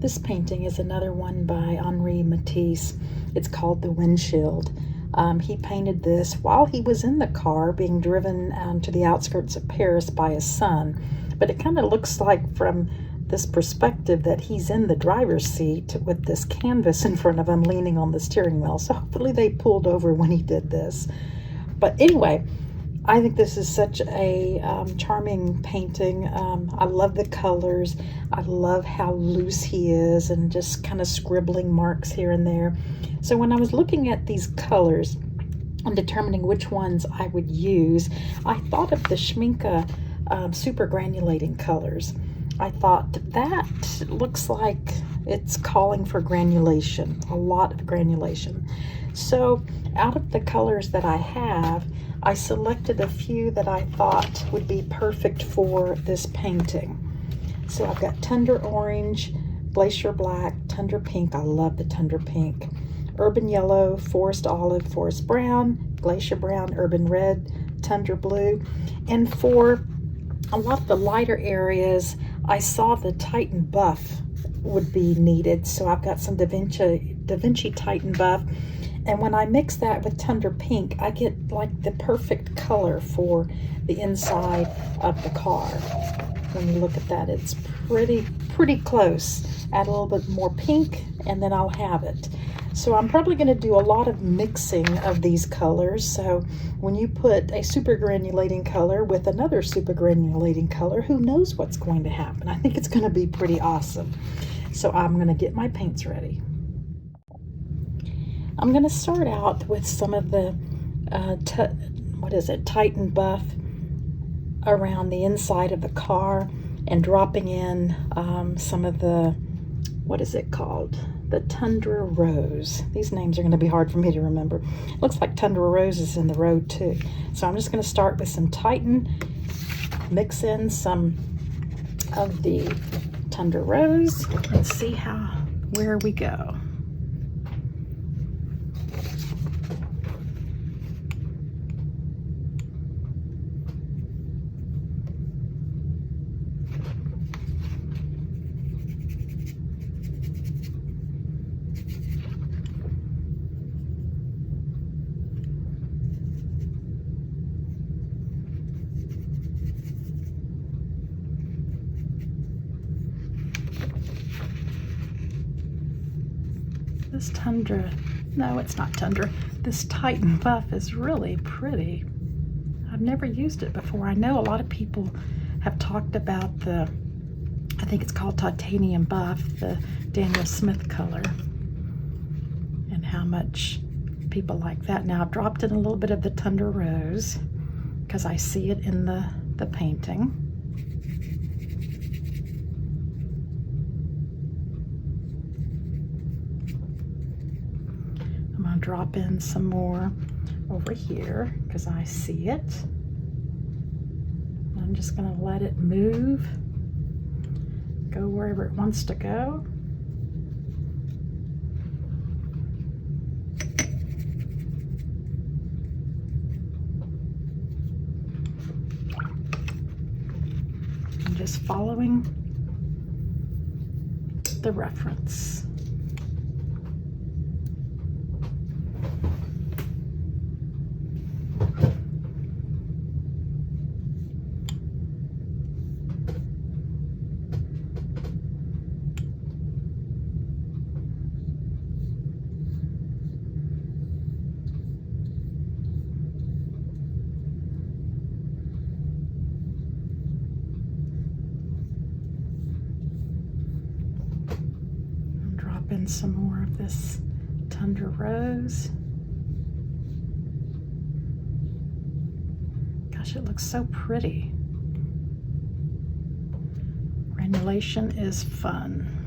This painting is another one by Matisse. It's called The Windshield. He painted this while he was in the car being driven to the outskirts of Paris by his son. But it kind of looks like from this perspective that he's in the driver's seat with this canvas in front of him leaning on the steering wheel. So hopefully they pulled over when he did this. But anyway, I think this is such a charming painting. I love the colors. I love how loose he is and just kind of scribbling marks here and there. So when I was looking at these colors and determining which ones I would use, I thought of the Schmincke super granulating colors. I thought that looks like it's calling for granulation, a lot of granulation. So out of the colors that I have, I selected a few that I thought would be perfect for this painting. So I've got Tundra Orange, Glacier Black, Tundra Pink, I love the Tundra Pink, Urban Yellow, Forest Olive, Forest Brown, Glacier Brown, Urban Red, Tundra Blue. And for a lot of the lighter areas, I saw the Titan Buff would be needed. So I've got some Da Vinci Titan Buff. And when I mix that with Tundra Pink, I get like the perfect color for the inside of the car. When you look at that, it's pretty close. Add a little bit more pink and then I'll have it. So I'm probably going to do a lot of mixing of these colors. So when you put a super granulating color with another super granulating color, who knows what's going to happen? I think it's going to be pretty awesome. So I'm going to get my paints ready. I'm going to start out with some of the, Titan Buff around the inside of the car and dropping in some of the, the Tundra Rose. These names are going to be hard for me to remember. Looks like Tundra Rose is in the road too. So I'm just going to start with some Titan, mix in some of the Tundra Rose, and see where we go. This Tundra, no, it's not Tundra. This Titan Buff is really pretty. I've never used it before. I know a lot of people have talked about I think it's called Titanium Buff, the Daniel Smith color, and how much people like that. Now I've dropped in a little bit of the Tundra Rose because I see it in the painting. I'm going to drop in some more over here because I see it. I'm just going to let it move, go wherever it wants to go. I'm just following the reference. In some more of this Tundra Rose. Gosh, it looks so pretty. Granulation is fun.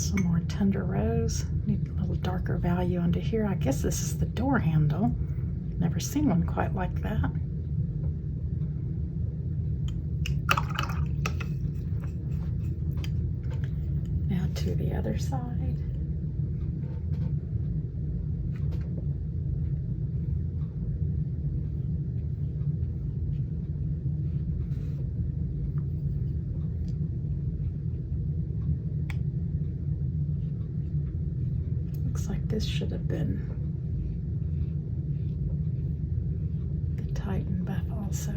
Some more tender rose. Need a little darker value under here. I guess this is the door handle. Never seen one quite like that. Now to the other side. Looks like this should have been the Titan buff also.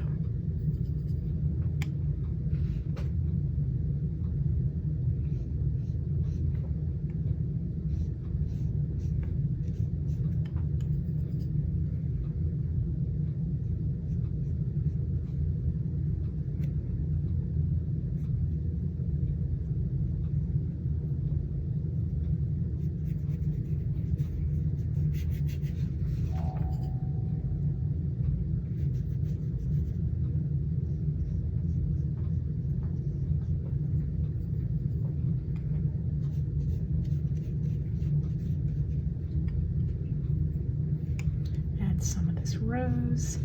Some of this rose.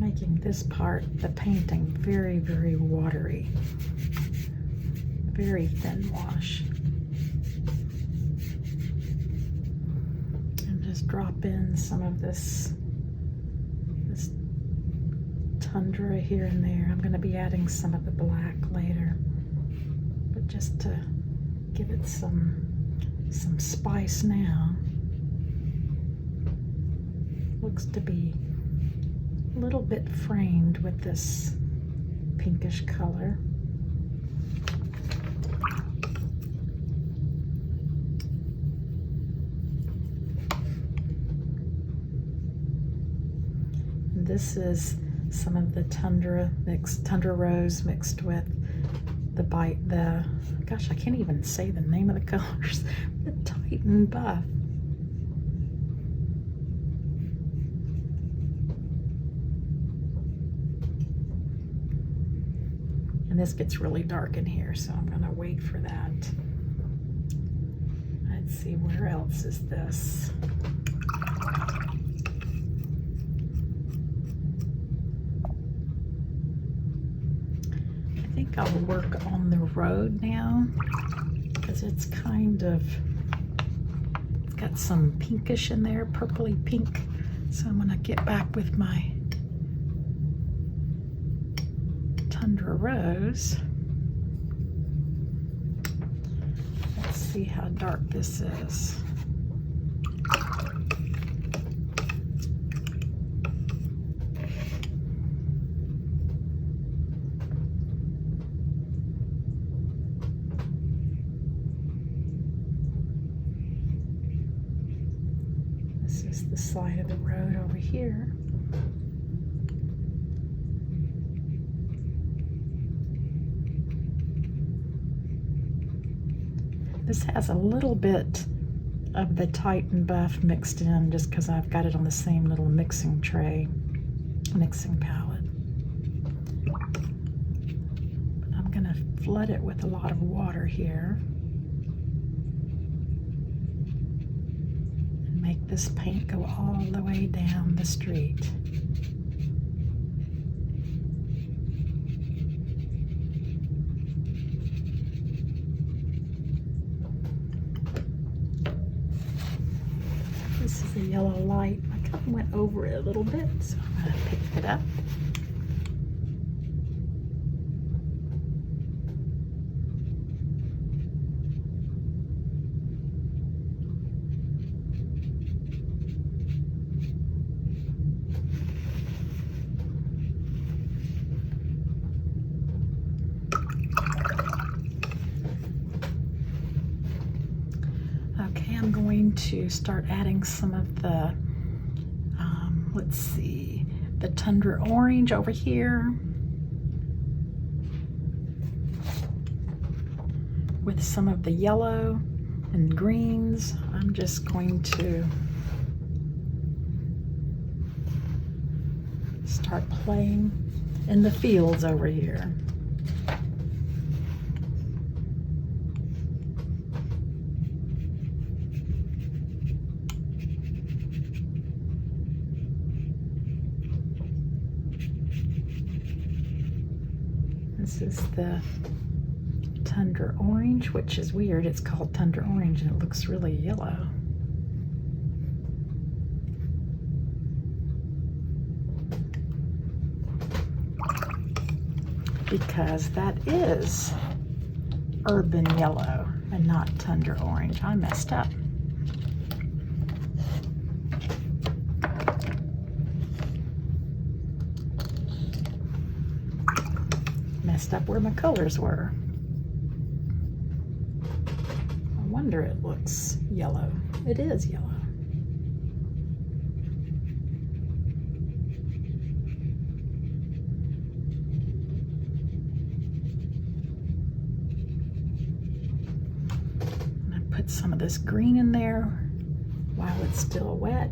Making this part, the painting, very, very watery. Very thin wash. And just drop in some of this tundra here and there. I'm going to be adding some of the black later, but just to give it some spice now. Looks to be a little bit framed with this pinkish color. And this is some of the tundra rose mixed with gosh, I can't even say the name of the colors, the Titan buff. And this gets really dark in here, so I'm gonna wait for that. Let's see, where else is this? I think I'll work on the road now, because it's got some pinkish in there, purpley pink. So I'm gonna get back with my Tundra Rose. Let's see how dark this is. This is the side of the road over here. This has a little bit of the Titan buff mixed in just because I've got it on the same little mixing palette. But I'm gonna flood it with a lot of water here and make this paint go all the way down the street. This is a yellow light. I kind of went over it a little bit, so I'm going to pick it up. Okay, I'm going to start adding some of the, let's see, the Tundra Orange over here with some of the yellow and greens. I'm just going to start playing in the fields over here. This is the Tundra Orange, which is weird. It's called Tundra Orange and it looks really yellow. Because that is Urban Yellow and not Tundra Orange. I messed up. Messed up where my colors were. I wonder it looks yellow. It is yellow. And I put some of this green in there while it's still wet.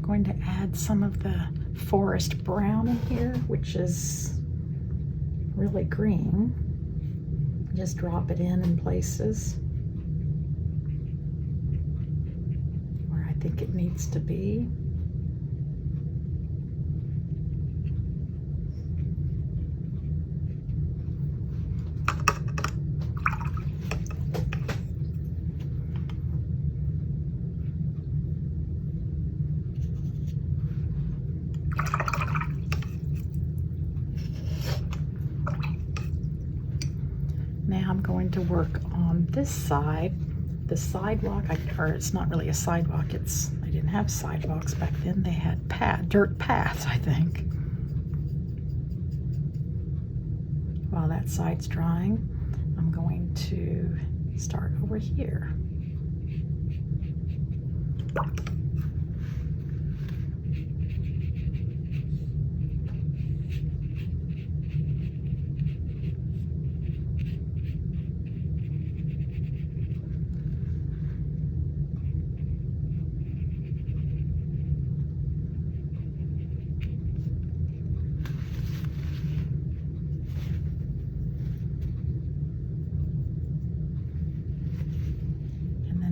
Going to add some of the forest brown in here, which is really green. Just drop it in places where I think it needs to be. Now I'm going to work on this side, the sidewalk, or it's not really a sidewalk, they didn't have sidewalks back then, they had dirt paths, I think. While that side's drying, I'm going to start over here.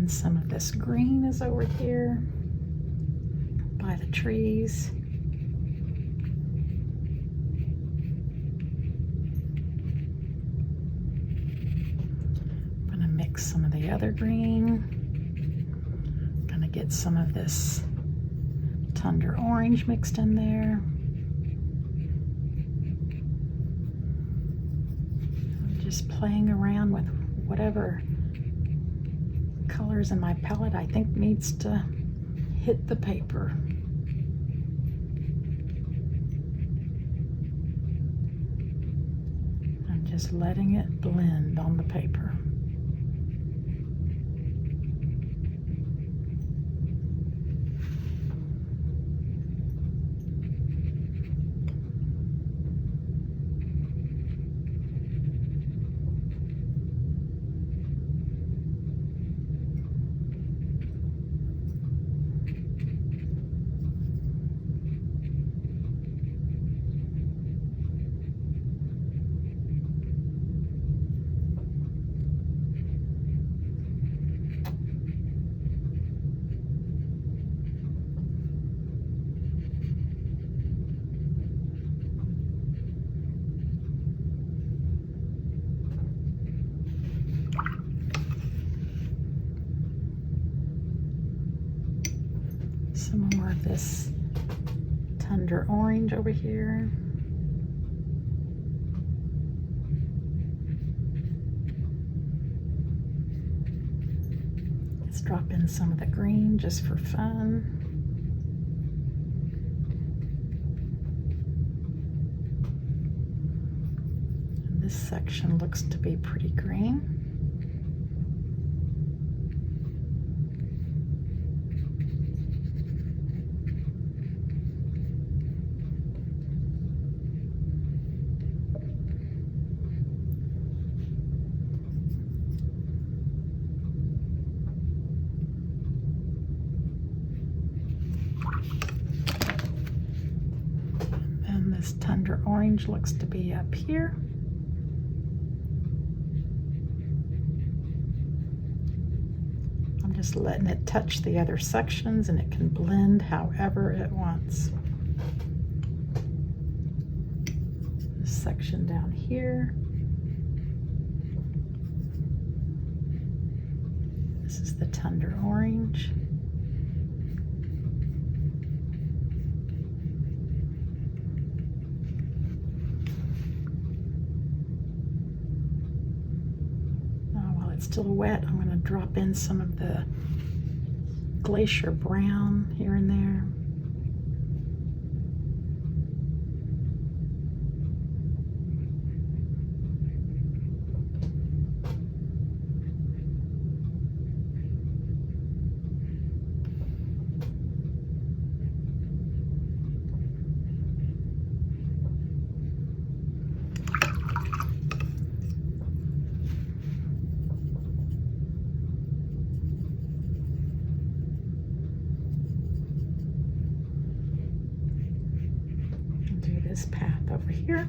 Some of this green is over here by the trees. I'm gonna mix some of the other green. Gonna get some of this Tundra Orange mixed in there. I'm just playing around with whatever colors in my palette I think needs to hit the paper. I'm just letting it blend on the paper. this tundra orange over here. Let's drop in some of the green just for fun. And this section looks to be pretty green. This tundra orange looks to be up here. I'm just letting it touch the other sections, and it can blend however it wants. This section down here. This is the tundra orange. Still wet, I'm going to drop in some of the glacier brown here and there. This path over here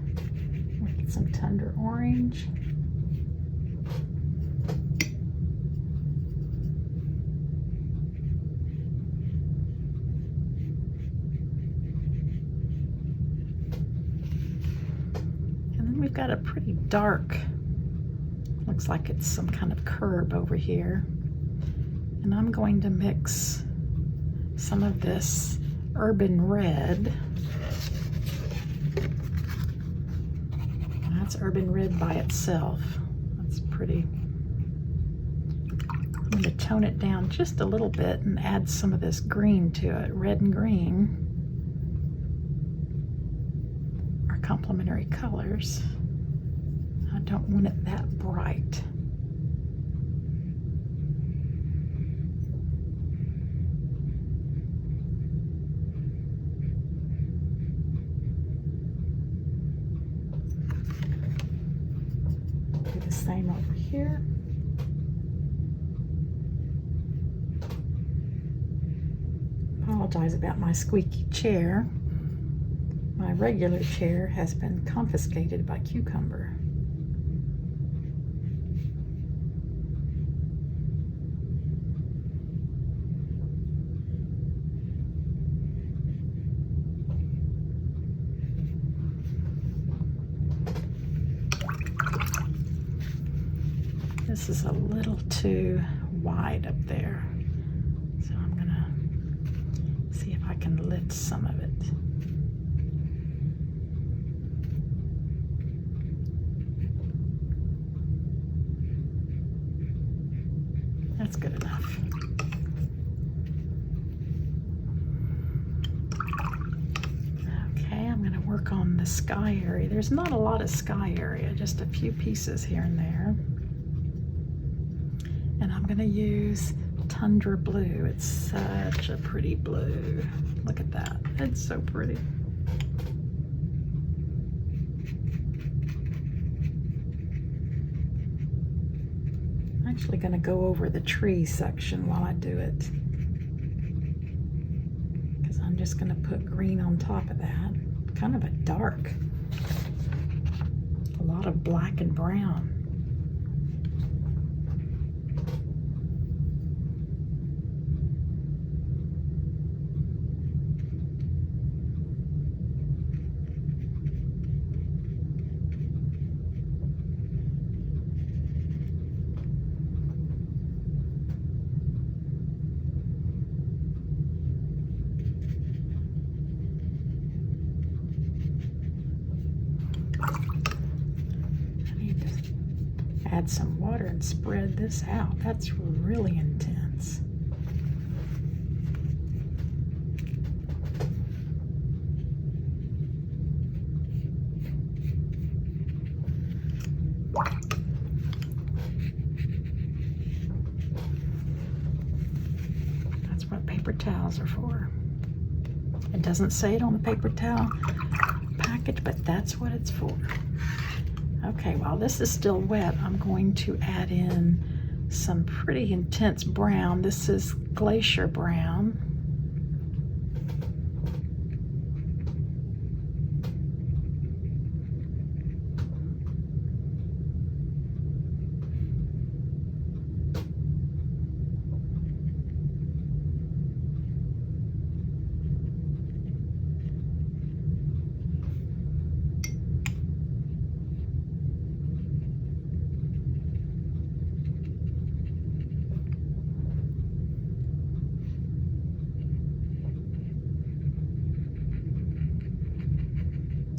with some tundra orange. And then we've got a pretty dark, looks like it's some kind of curb over here. And I'm going to mix some of this urban red. That's urban red by itself. That's pretty. I'm going to tone it down just a little bit and add some of this green to it. Red and green are complementary colors. I don't want it that bright. Same over here. Apologize about my squeaky chair. My regular chair has been confiscated by Cucumber. This is a little too wide up there, so I'm gonna see if I can lift some of it. That's good enough. Okay, I'm gonna work on the sky area. There's not a lot of sky area, just a few pieces here and there. And I'm going to use Tundra Blue. It's such a pretty blue. Look at that. It's so pretty. I'm actually going to go over the tree section while I do it, because I'm just going to put green on top of that. Kind of a dark. A lot of black and brown. add some water and spread this out. That's really intense. That's what paper towels are for. It doesn't say it on the paper towel package, but that's what it's for. Okay, while this is still wet, I'm going to add in some pretty intense brown. This is glacier brown.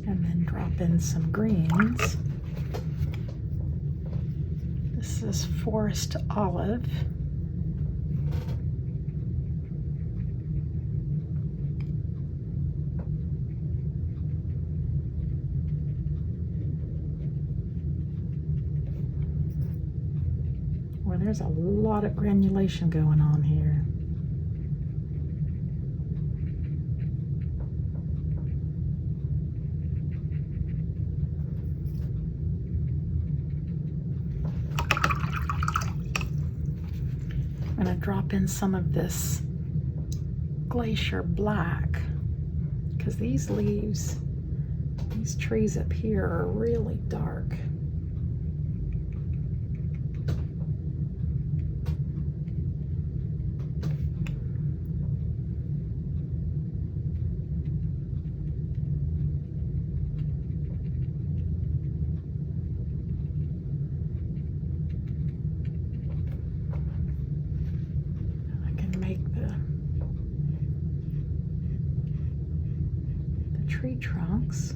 And then drop in some greens. This is forest olive. Well, there's a lot of granulation going on here. I'm going to drop in some of this glacier black because these leaves, these trees up here are really dark. Tree trunks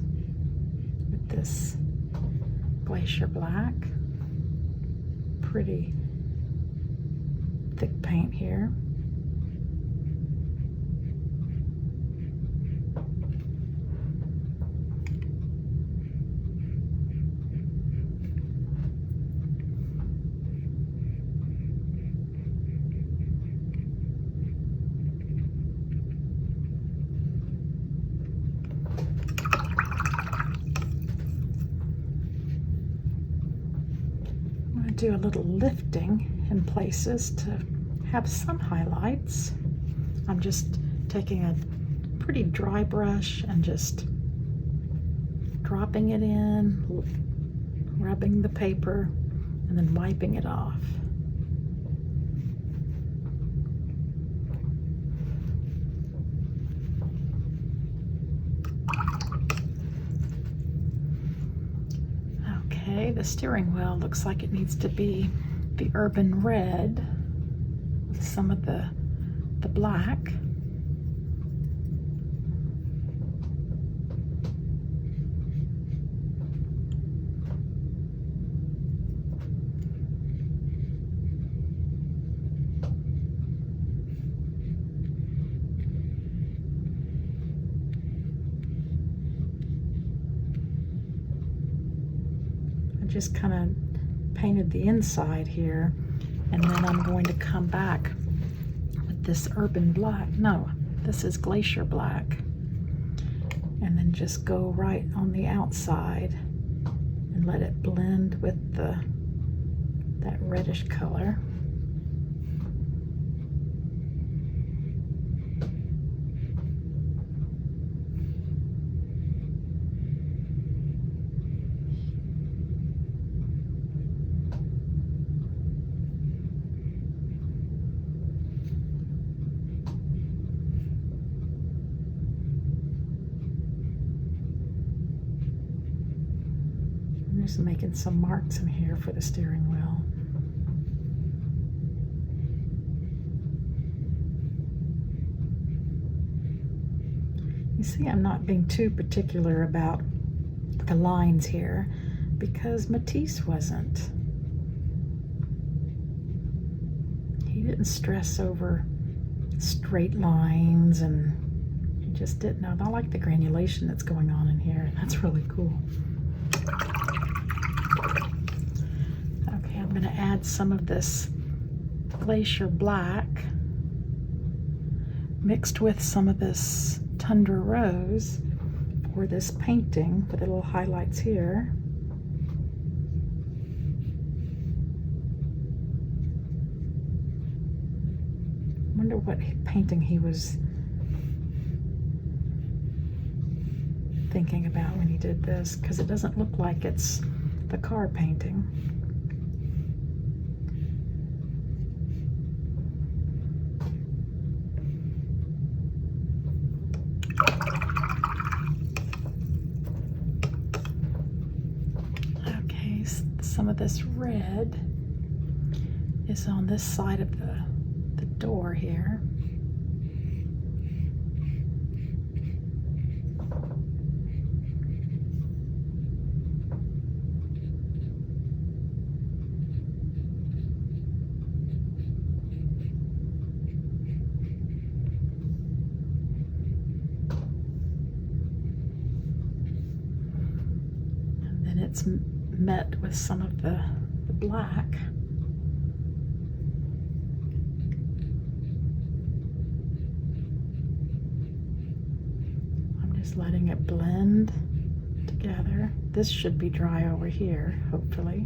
with this glacier black. Pretty thick paint here. Do a little lifting in places to have some highlights. I'm just taking a pretty dry brush and just dropping it in, rubbing the paper, and then wiping it off. Okay, the steering wheel looks like it needs to be the urban red with some of the black. Just kind of painted the inside here, and then I'm going to come back with this urban black. No, this is glacier black, and then just go right on the outside and let it blend with that reddish color. I'm just making some marks in here for the steering wheel. You see, I'm not being too particular about the lines here because Matisse wasn't. didn't stress over straight lines, and he just didn't know. I like the granulation that's going on in here. That's really cool. Okay, I'm going to add some of this Glacier Black mixed with some of this Tundra Rose for this painting with the little highlights here. I wonder what painting he was thinking about when he did this, because it doesn't look like it's the car painting. Okay, some of this red is on this side of the door here. And then it's met with some of the black. Letting it blend together. This should be dry over here, hopefully.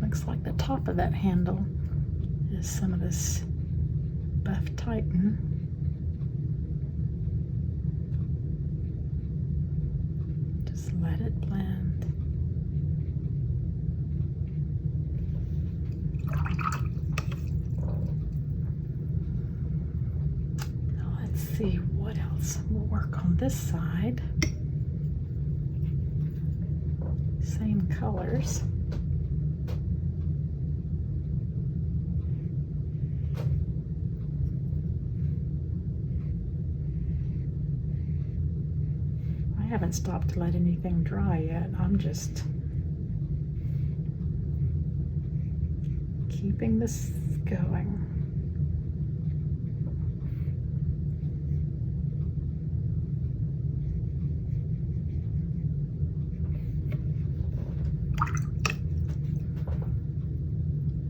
Looks like the top of that handle is some of this buff Titan. Just let it blend. Now let's see what else will work on this side. Same colors. I haven't stopped to let anything dry yet. I'm just keeping this going.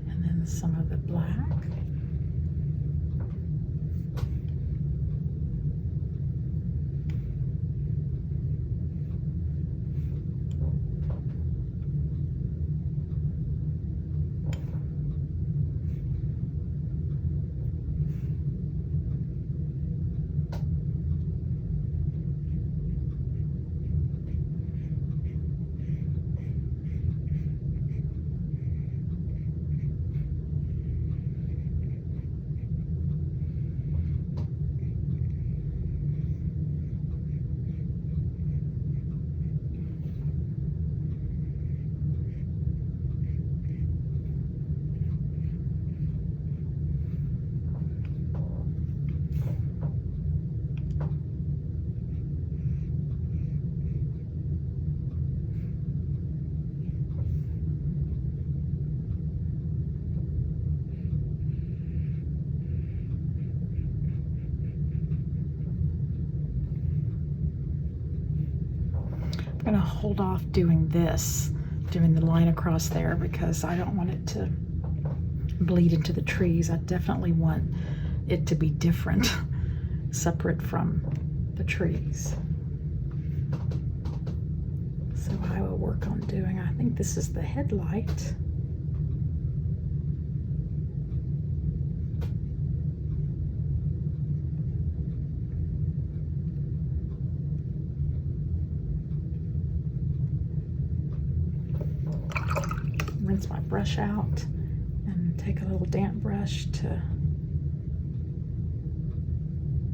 And then some of the black. I'm going to hold off doing the line across there, because I don't want it to bleed into the trees. I definitely want it to be different, separate from the trees. So I will work on doing, I think this is the headlight. Rinse my brush out and take a little damp brush to,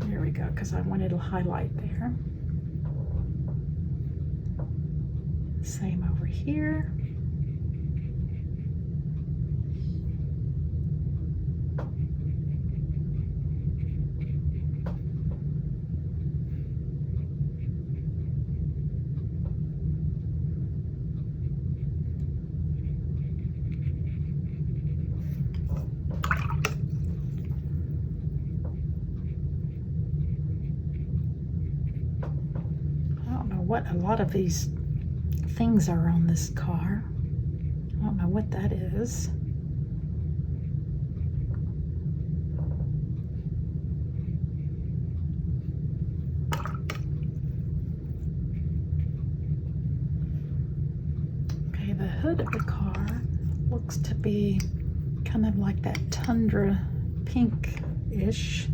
there we go, because I wanted to highlight there. Same over here. What a lot of these things are on this car. I don't know what that is. Okay, the hood of the car looks to be kind of like that tundra pink-ish.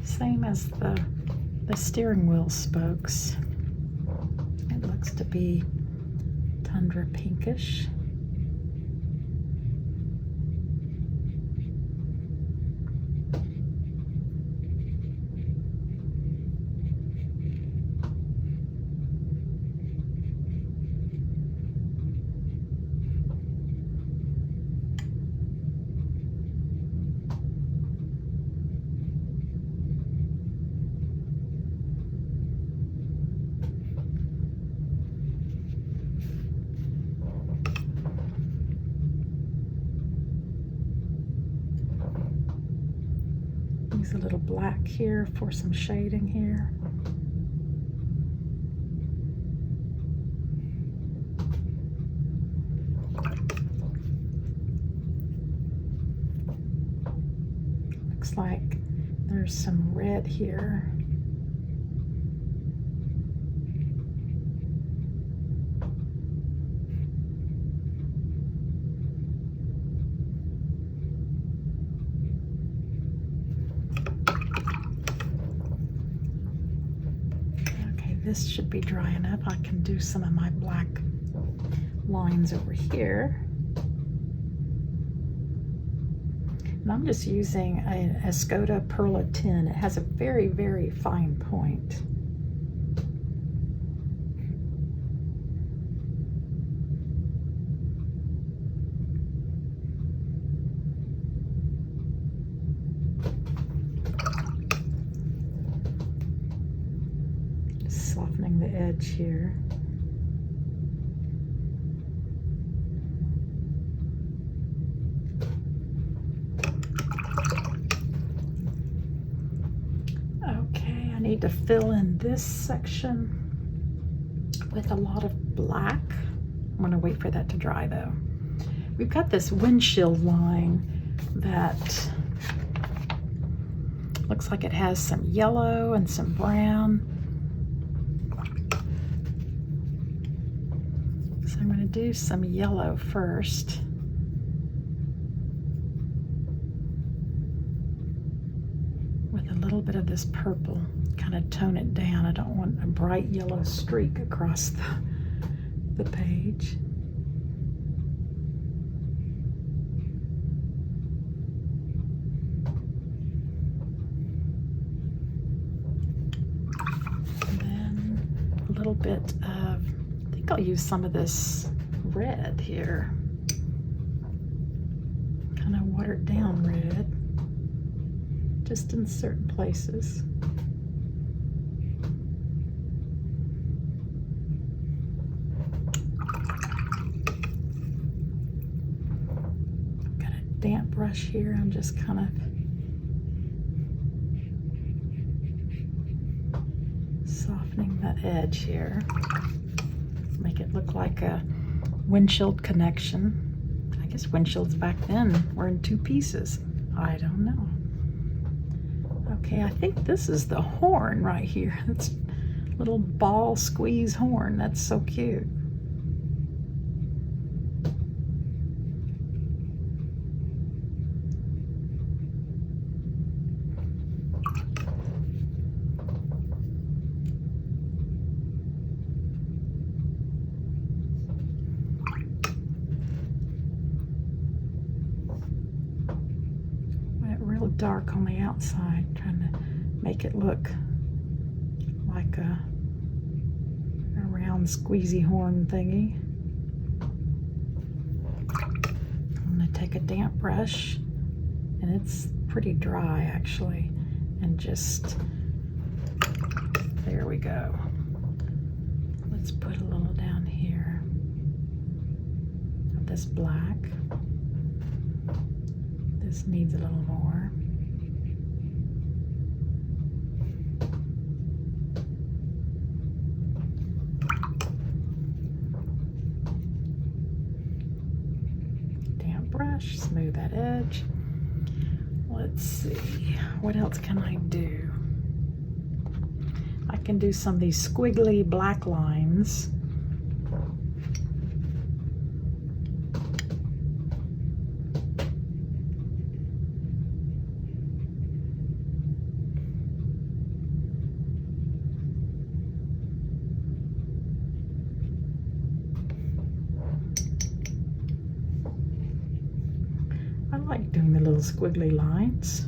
Same as the steering wheel spokes. It looks to be tundra pinkish. Use a little black here for some shading here. Looks like there's some red here. This should be dry enough. I can do some of my black lines over here. And I'm just using a Escoda Perla 10. It has a very, very fine point. Softening the edge here. Okay, I need to fill in this section with a lot of black. I'm going to wait for that to dry though. We've got this windshield line that looks like it has some yellow and some brown. So I'm going to do some yellow first. With a little bit of this purple, kind of tone it down. I don't want a bright yellow streak across the page. And then a little bit of, I think I'll use some of this red here. Kind of watered down red just in certain places. Got a damp brush here. I'm just kind of softening the edge here. Make it look like a windshield connection. I guess windshields back then were in two pieces. I don't know. Okay, I think this is the horn right here. It's a little ball squeeze horn. That's so cute. Real dark on the outside, trying to make it look like a round squeezy horn thingy. I'm going to take a damp brush, and it's pretty dry actually, and just, there we go. Let's put a little down here of this black. This needs a little more. Damp brush, smooth that edge. Let's see, what else can I do? I can do some of these squiggly black lines. I like doing the little squiggly lines.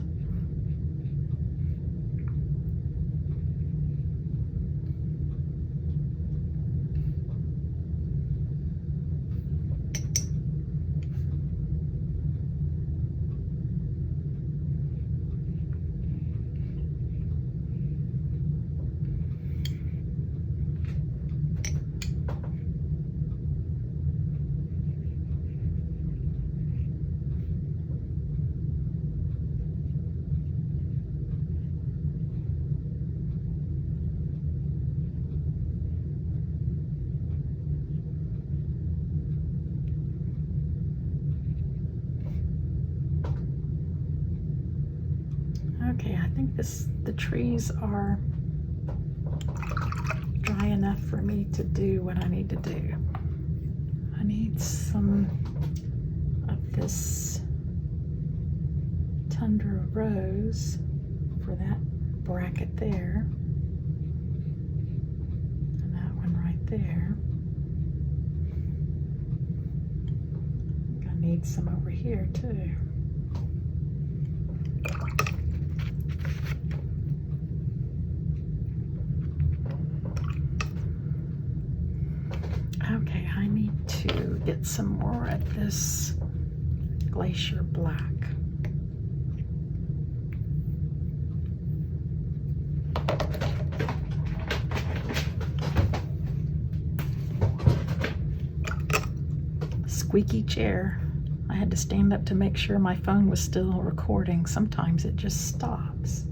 Okay, I think the trees are dry enough for me to do what I need to do. I need some of this tundra rose for that bracket there, and that one right there. I think I need some over here too. Okay, I need to get some more of this glacier black. Squeaky chair. I had to stand up to make sure my phone was still recording. Sometimes it just stops.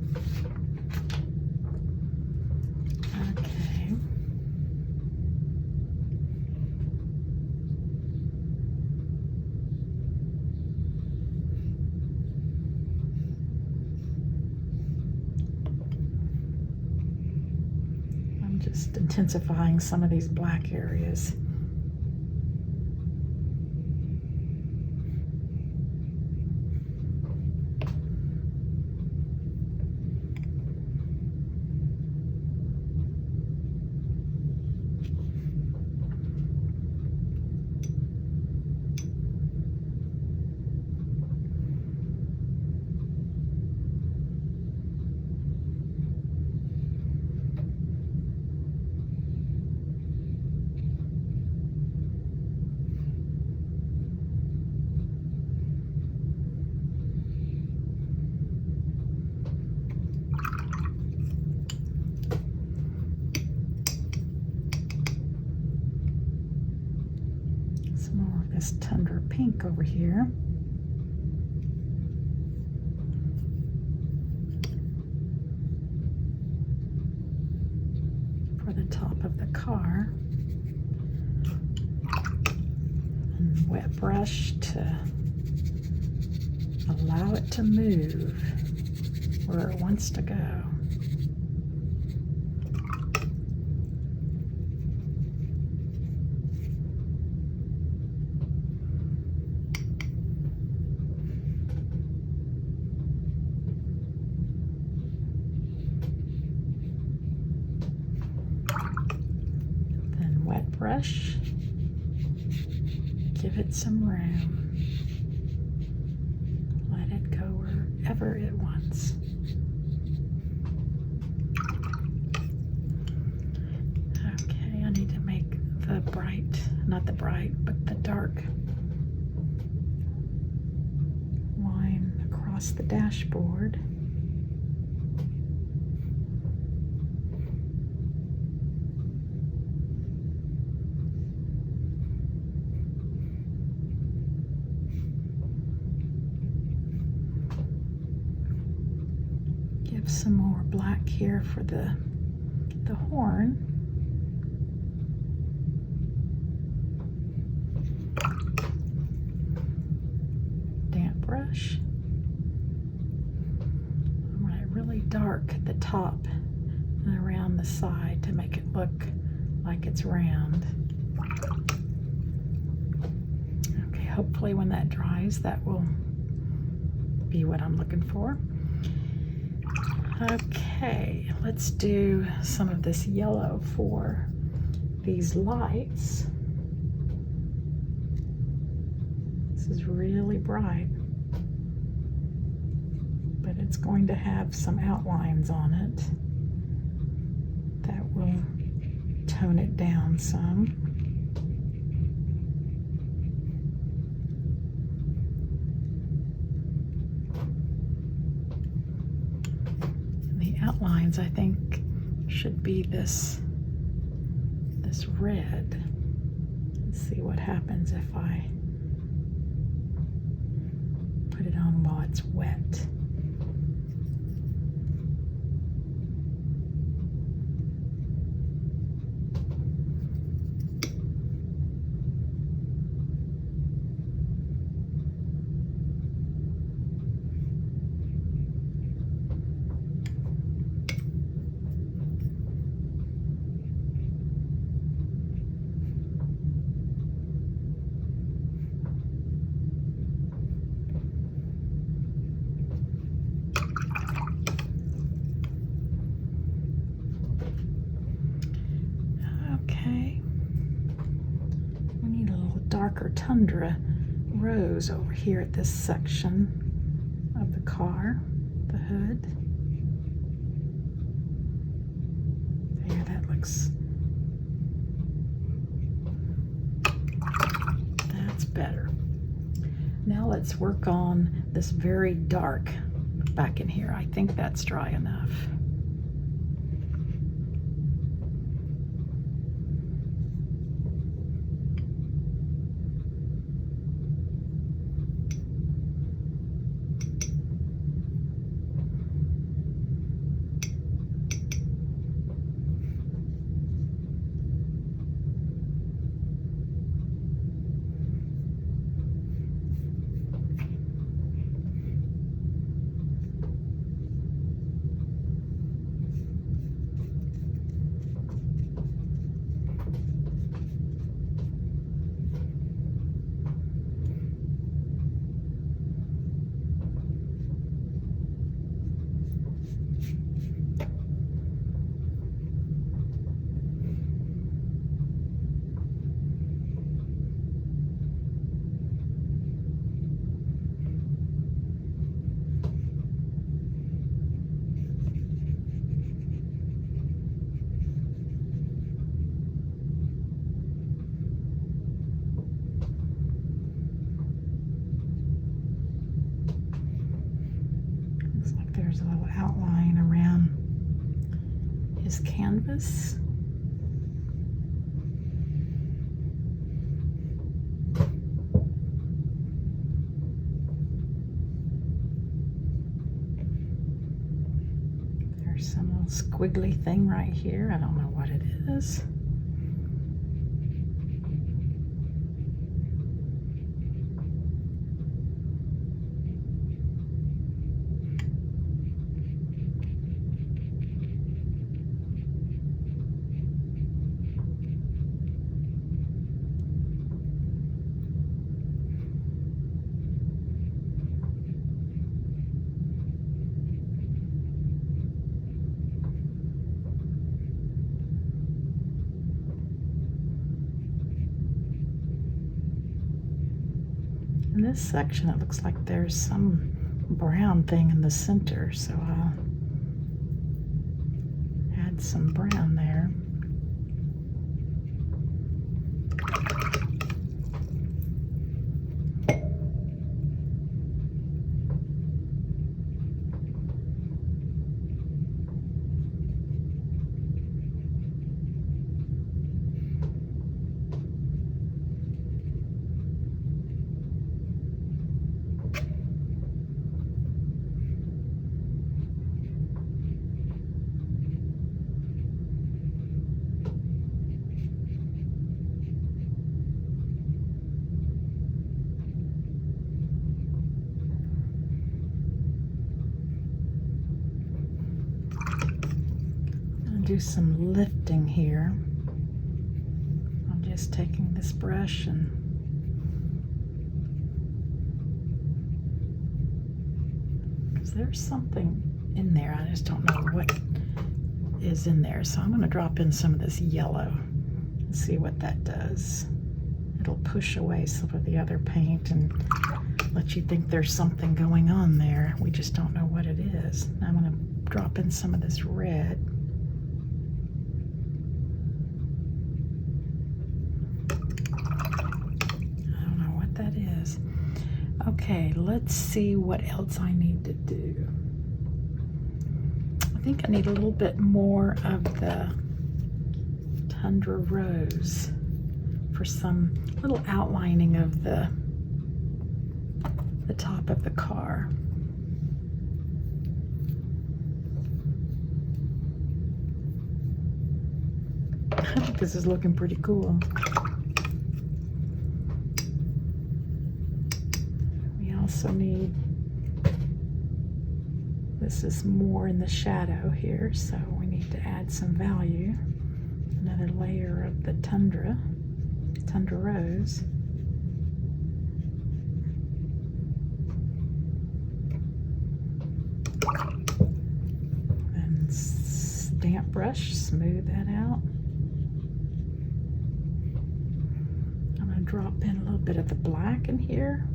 Just intensifying some of these black areas. this Tundra Pink over here. For the top of the car. And wet brush to allow it to move where it wants to go. Then wet brush, give it some room. Let it go wherever it wants. Okay, I need to make the bright, not the bright, but the dark line across the dashboard. Give some more black here for the horn. Damp brush. I want it really dark at the top and around the side to make it look like it's round. Okay, hopefully when that dries, that will be what I'm looking for. Okay, let's do some of this yellow for these lights. This is really bright, but it's going to have some outlines on it that will tone it down some. Outlines, I think, should be this red. Let's see what happens if I put it on while it's wet. Darker Tundra rose over here at this section of the car, the hood. There, that looks, that's better. Now let's work on this very dark back in here. I think that's dry enough. There's a little outline around his canvas. There's some little squiggly thing right here. I don't know what it is. In this section, it looks like there's some brown thing in the center, so I'll add some brown there. Do some lifting here. I'm just taking this brush and because there's something in there, I just don't know what is in there, so I'm going to drop in some of this yellow and see what that does. It'll push away some of the other paint and let you think there's something going on there. We just don't know what it is. Now I'm going to drop in some of this red. Okay, let's see what else I need to do. I think I need a little bit more of the Tundra Rose for some little outlining of the top of the car. I think this is looking pretty cool. Also need, this is more in the shadow here, so we need to add some value. Another layer of the Tundra Rose. And stamp brush, smooth that out. I'm going to drop in a little bit of the black in here,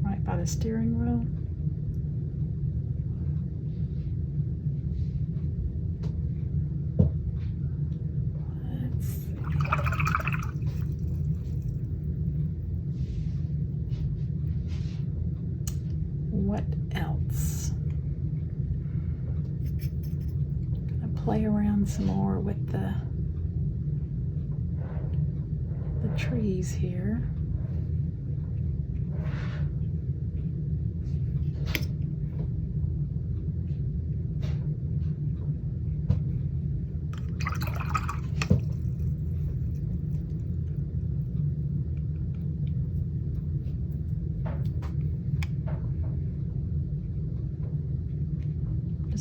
right by the steering wheel. Let's see. What else? I'm gonna play around some more with the trees here.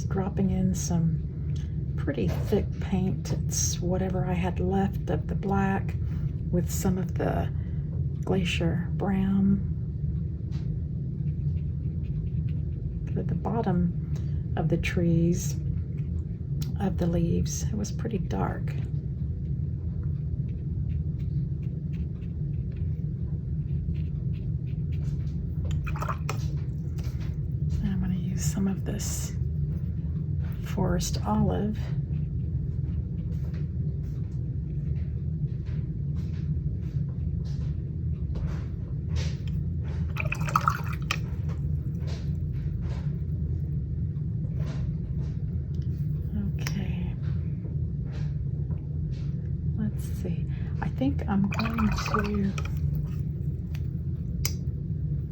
Dropping in some pretty thick paint. It's whatever I had left of the black with some of the glacier brown. At the bottom of the trees, of the leaves, it was pretty dark. And I'm going to use some of this forest olive. Okay. Let's see. I think I'm going to,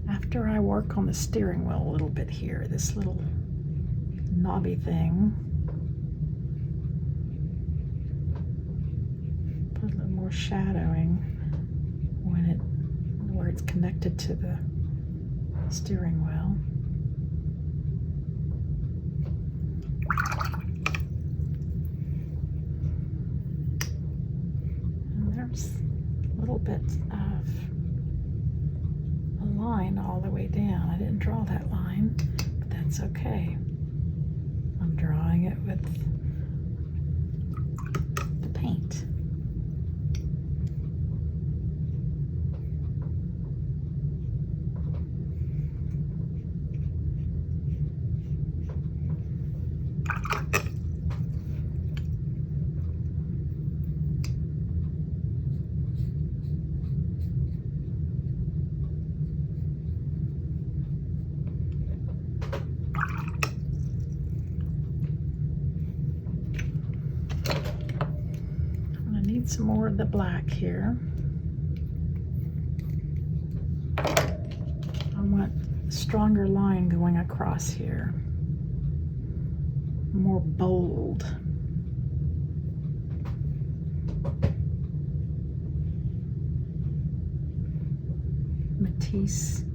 after I work on the steering wheel a little bit here, this little knobby thing. Put a little more shadowing where it's connected to the steering wheel. And there's a little bit of a line all the way down. I didn't draw that line, but that's okay. I'm drawing it with the paint. Some more of the black here. I want a stronger line going across here. More bold. Matisse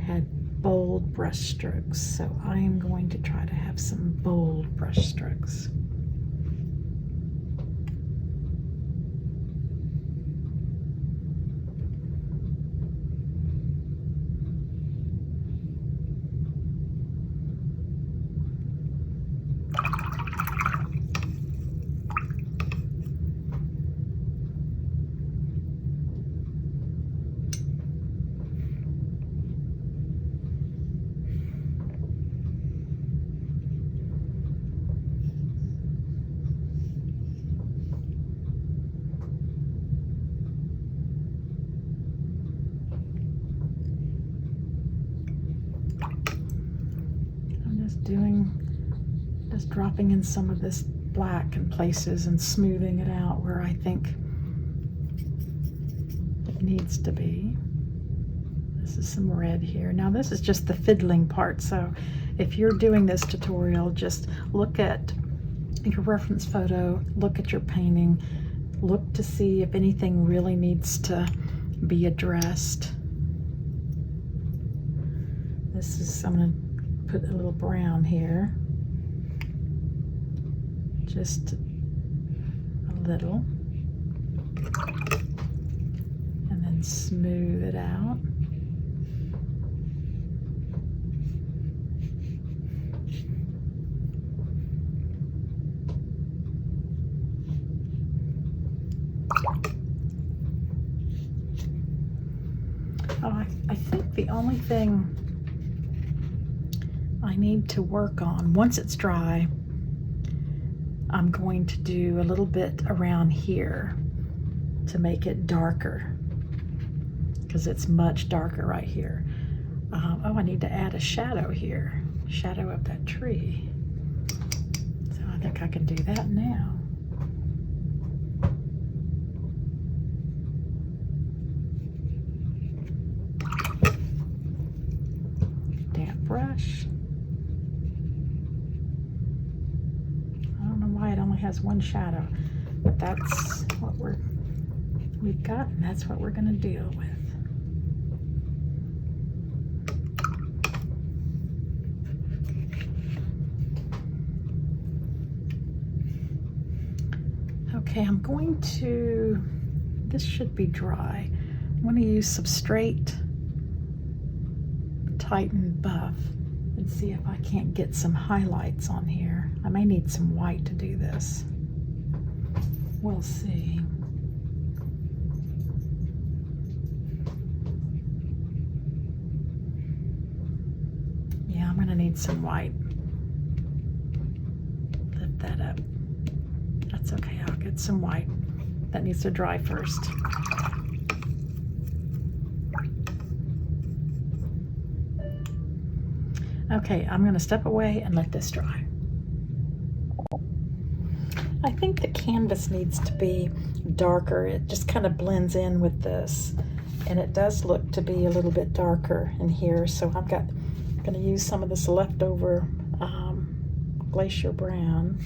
had bold brush strokes, so I am going to try to have some bold brush strokes. Just dropping in some of this black in places and smoothing it out where I think it needs to be. This is some red here. Now this is just the fiddling part, so if you're doing this tutorial, just look at your reference photo, look at your painting, look to see if anything really needs to be addressed. This is, I'm going to put a little brown here. Just a little, and then smooth it out. Oh, I think the only thing I need to work on, once it's dry, I'm going to do a little bit around here to make it darker, because it's much darker right here. Oh, I need to add a shadow here, shadow of that tree. So I think I can do that now. Damp brush. It only has one shadow, but that's what we've got, and that's what we're going to deal with. Okay, I'm going to, this should be dry. I'm going to use Substrate Tighten Buff and see if I can't get some highlights on here. I may need some white to do this. We'll see. Yeah, I'm gonna need some white. Lift that up. That's okay, I'll get some white. That needs to dry first. Okay, I'm going to step away and let this dry. I think the canvas needs to be darker. It just kind of blends in with this, and it does look to be a little bit darker in here. So I'm going to use some of this leftover Glacier Brown.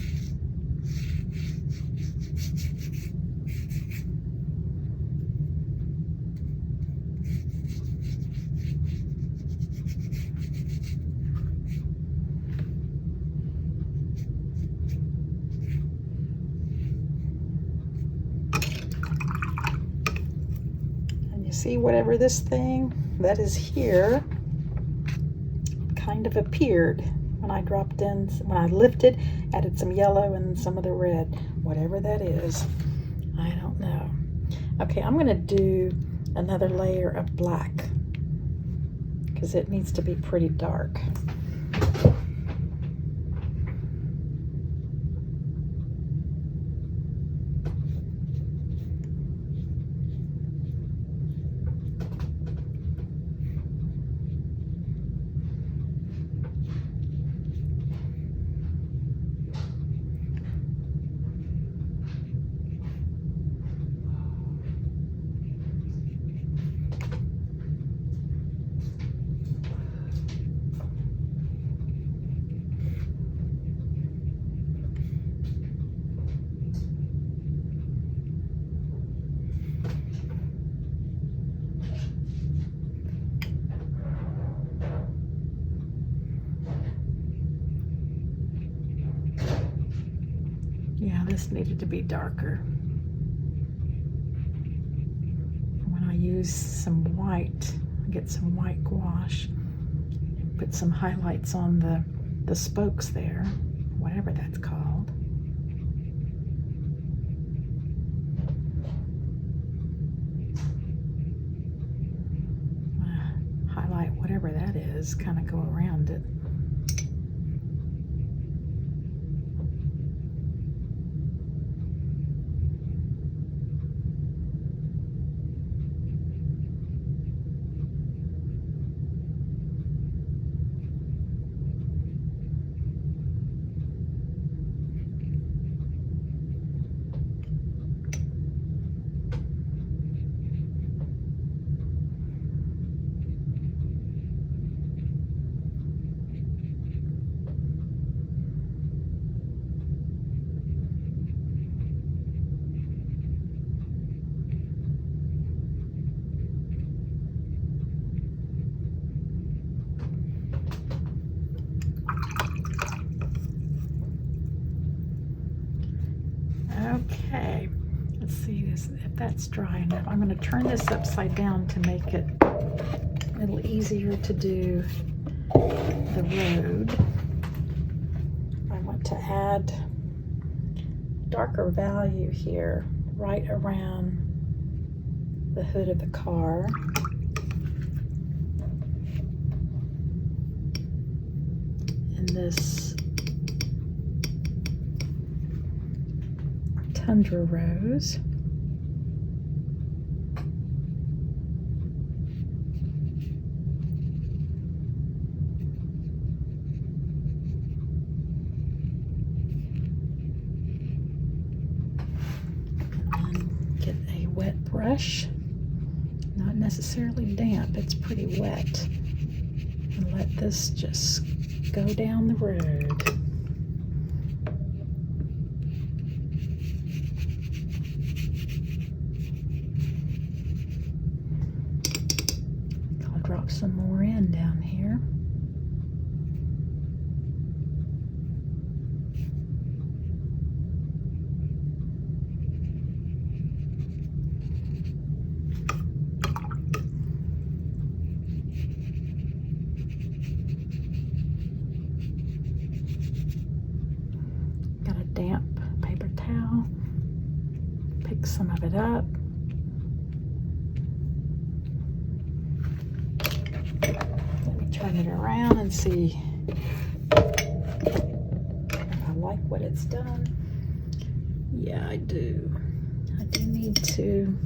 See, whatever this thing that is here kind of appeared when I dropped in, when I lifted, added some yellow and some of the red. Whatever that is, I don't know. Okay, I'm gonna do another layer of black because it needs to be pretty dark. Yeah, this needed to be darker. When I use some white, get some white gouache, put some highlights on the spokes there, whatever that's called. Highlight whatever that is, kind of go around it. Okay, let's see this, if that's dry enough. I'm going to turn this upside down to make it a little easier to do the road. I want to add darker value here, right around the hood of the car. And this Tundra Rose. And then get a wet brush, not necessarily damp, it's pretty wet, and let this just go down the road. Drop some more in down here. Got a damp paper towel. Pick some of it up. Turn it around and see if I like what it's done. Yeah, I do. I need to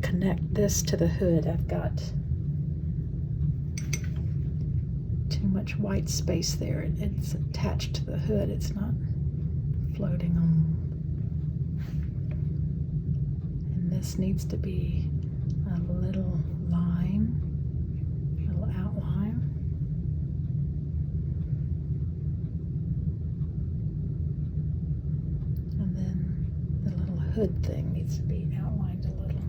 connect this to the hood. I've got too much white space there. It's attached to the hood. It's not floating on. And this needs to be a little line. Outline. hood thing needs to be outlined a little.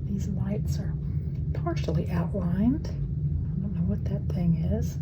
These lights are partially outlined. I don't know what that thing is.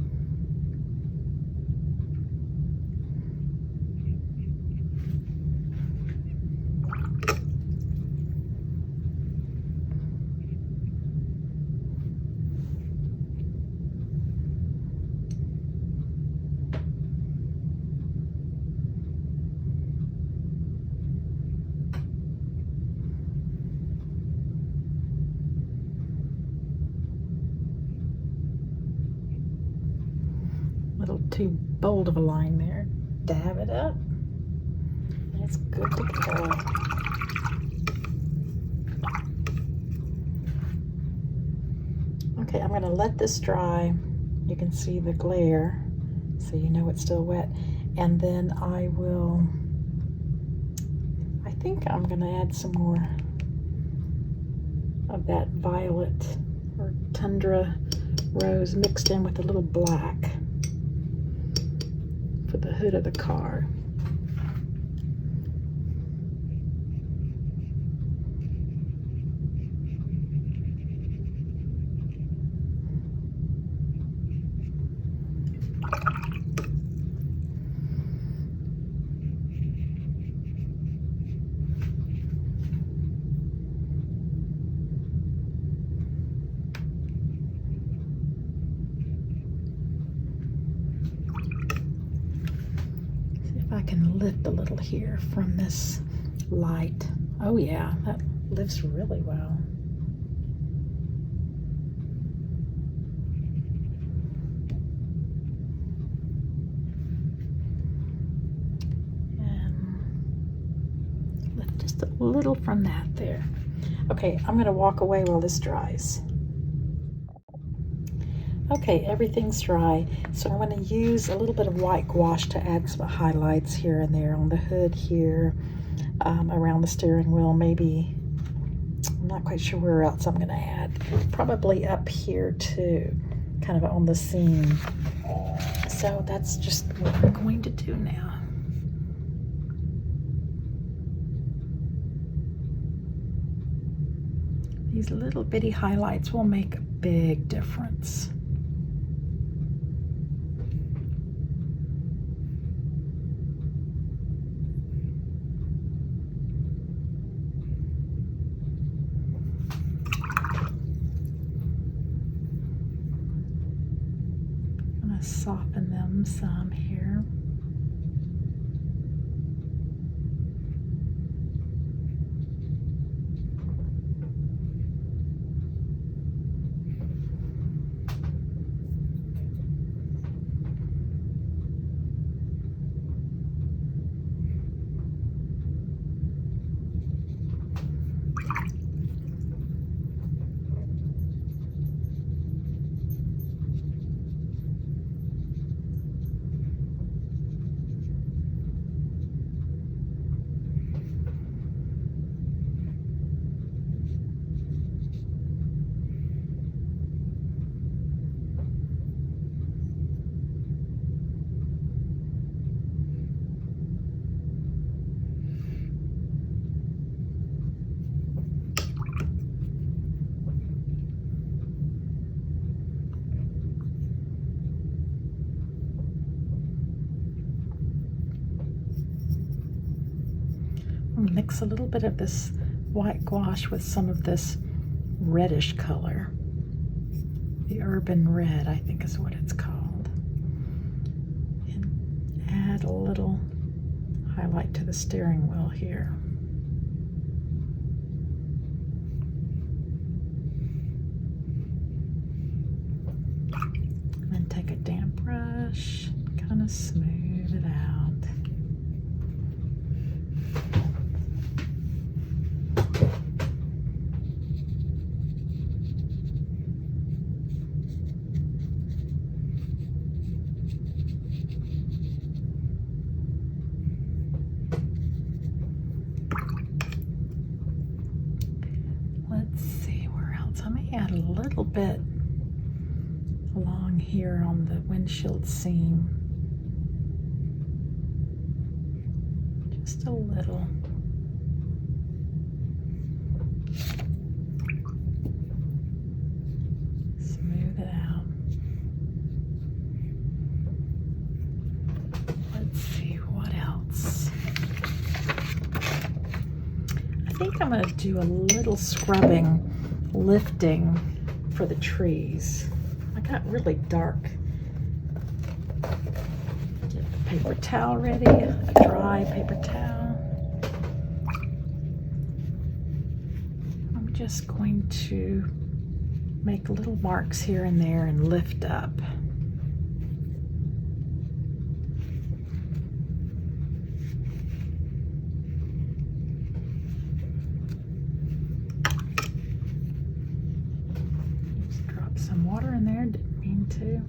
Little too bold of a line there. Dab it up. It's good to go. Okay, I'm going to let this dry. You can see the glare, so you know it's still wet. And then I think I'm going to add some more of that violet or tundra rose mixed in with a little black for the hood of the car. I can lift a little here from this light. Oh yeah, that lifts really well. And lift just a little from that there. Okay, I'm gonna walk away while this dries. Okay, everything's dry, so I'm going to use a little bit of white gouache to add some highlights here and there on the hood here, around the steering wheel, maybe. I'm not quite sure where else I'm going to add. Probably up here too, kind of on the seam. So that's just what I'm going to do now. These little bitty highlights will make a big difference. Soften them some here. Mix a little bit of this white gouache with some of this reddish color. The Urban Red, I think is what it's called. And add a little highlight to the steering wheel here. And then take a damp brush, kind of smooth it out. add a little bit along here on the windshield seam. Just a little. Smooth it out. Let's see what else. I think I'm going to do a little scrubbing, lifting for the trees. I got really dark. Get the paper towel ready, a dry paper towel. I'm just going to make little marks here and there and lift up. Just drop some water in there, didn't mean to.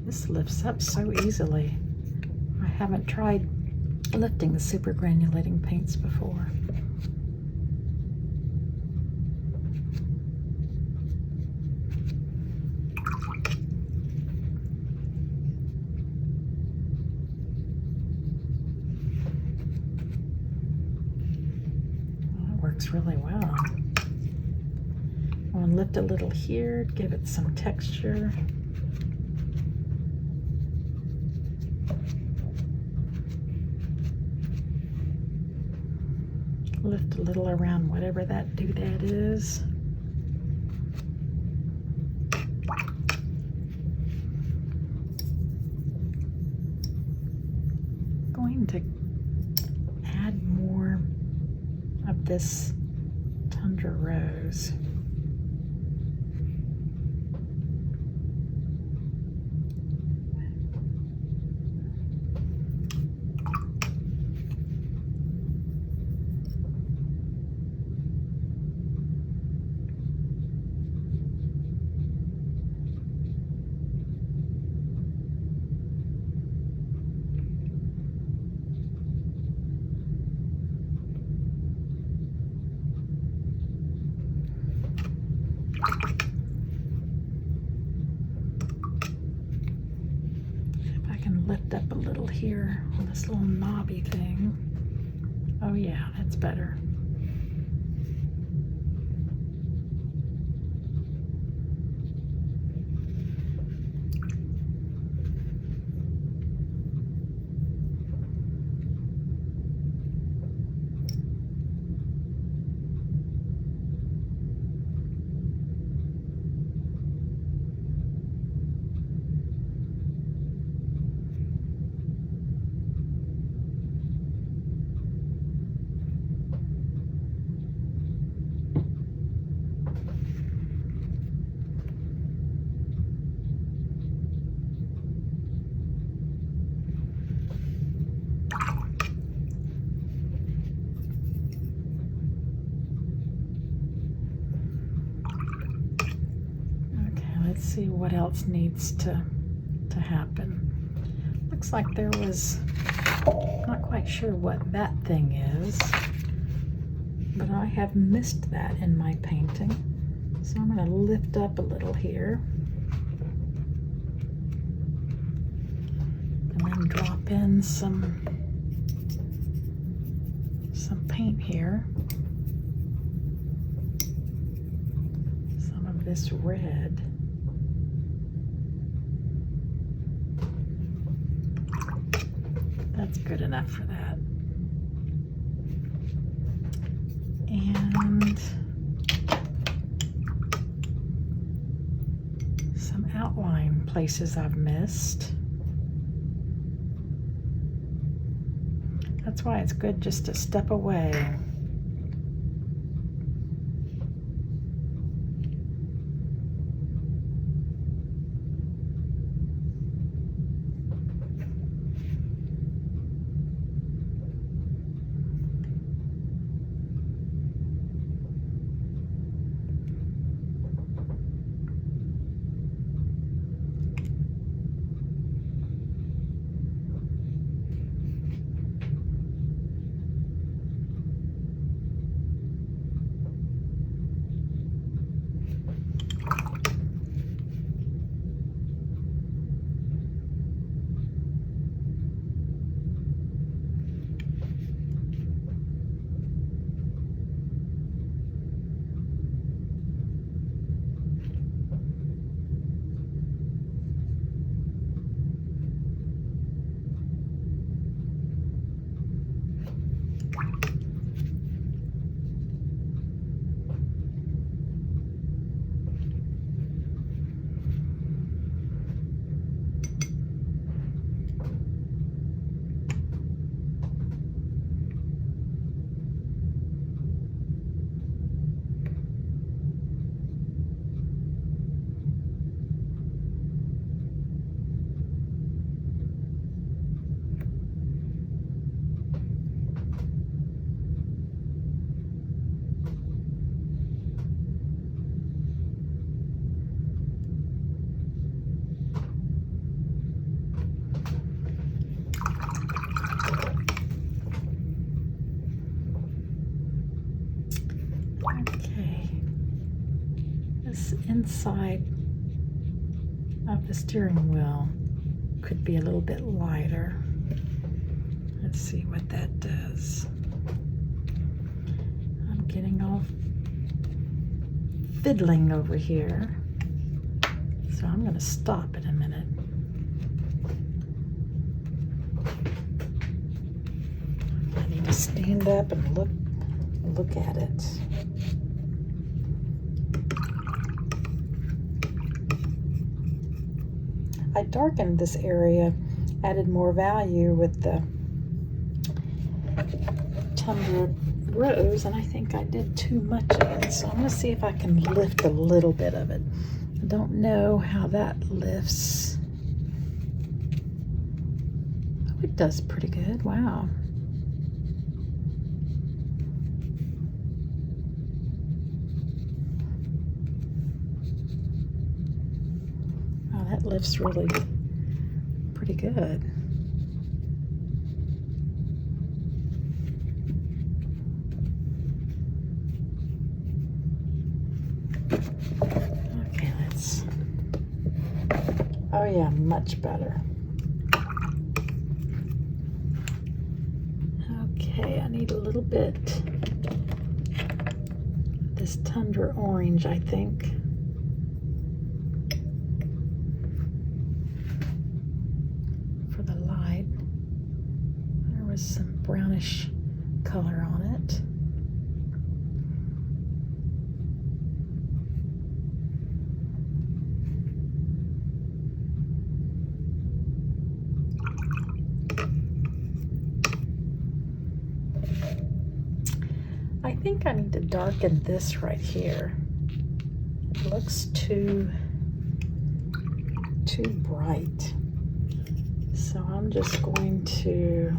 This lifts up so easily. I haven't tried lifting the super granulating paints before. That works really well. I'm going to lift a little here, give it some texture. Lift a little around whatever that doodad is. Going to add more of this tundra rose. Lift up a little here on this little knobby thing. Oh yeah, that's better. Let's see what else needs to happen. Looks like there was, not quite sure what that thing is, but I have missed that in my painting. So I'm going to lift up a little here. And then drop in some paint here. Some of this red. That's good enough for that. And some outline places I've missed. That's why it's good just to step away. Okay, this inside of the steering wheel could be a little bit lighter. Let's see what that does. I'm getting all fiddling over here, so I'm going to stop in a minute. I need to stand up and look at it. I darkened this area, added more value with the Tundra Rose, and I think I did too much of it, so I'm going to see if I can lift a little bit of it. I don't know how that lifts. Oh, it does pretty good. Wow. Wow, that lifts really pretty good. Okay, let's, oh yeah, much better. Okay, I need a little bit of this Tundra Orange, I think. For the light. There was some brownish color on it. I think I need to darken this right here. It looks too bright. So I'm just going to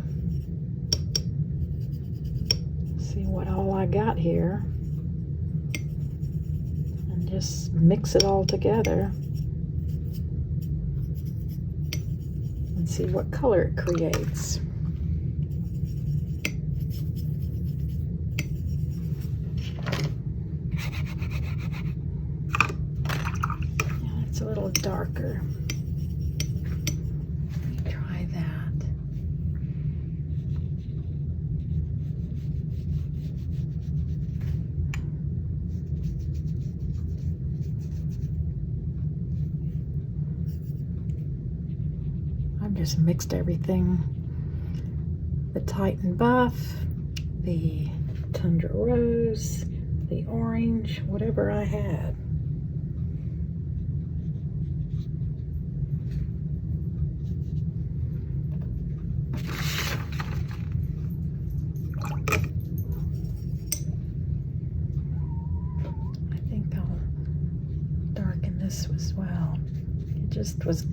see what all I got here and just mix it all together and see what color it creates. It's a little darker. Let me try that. I've just mixed everything. The Titan Buff, the Tundra Rose, the orange, whatever I had. This as well. It just was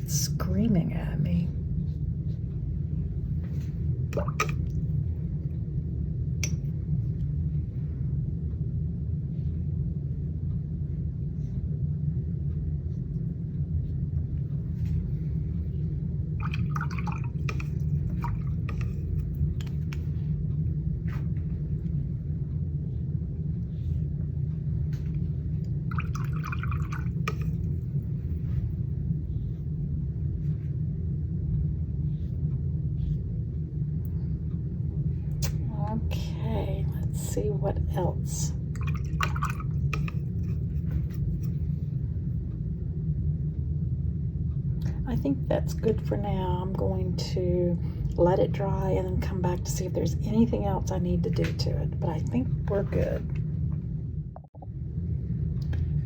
screaming at me. Okay, let's see what else. I think that's good for now. I'm going to let it dry and then come back to see if there's anything else I need to do to it, but I think we're good.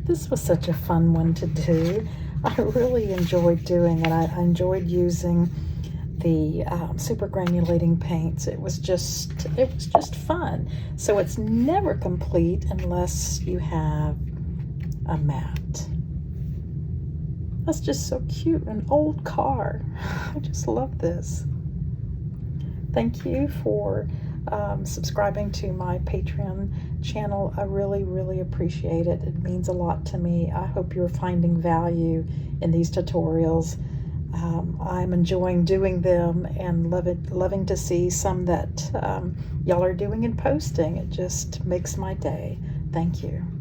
This was such a fun one to do. I really enjoyed doing it. I enjoyed using the super granulating paints. It was just fun. So it's never complete unless you have a matte. That's just so cute, an old car. I just love this. Thank you for subscribing to my Patreon channel. I really appreciate it. It means a lot to me. I hope you're finding value in these tutorials. I'm enjoying doing them and loving to see some that y'all are doing and posting. It just makes my day. Thank you.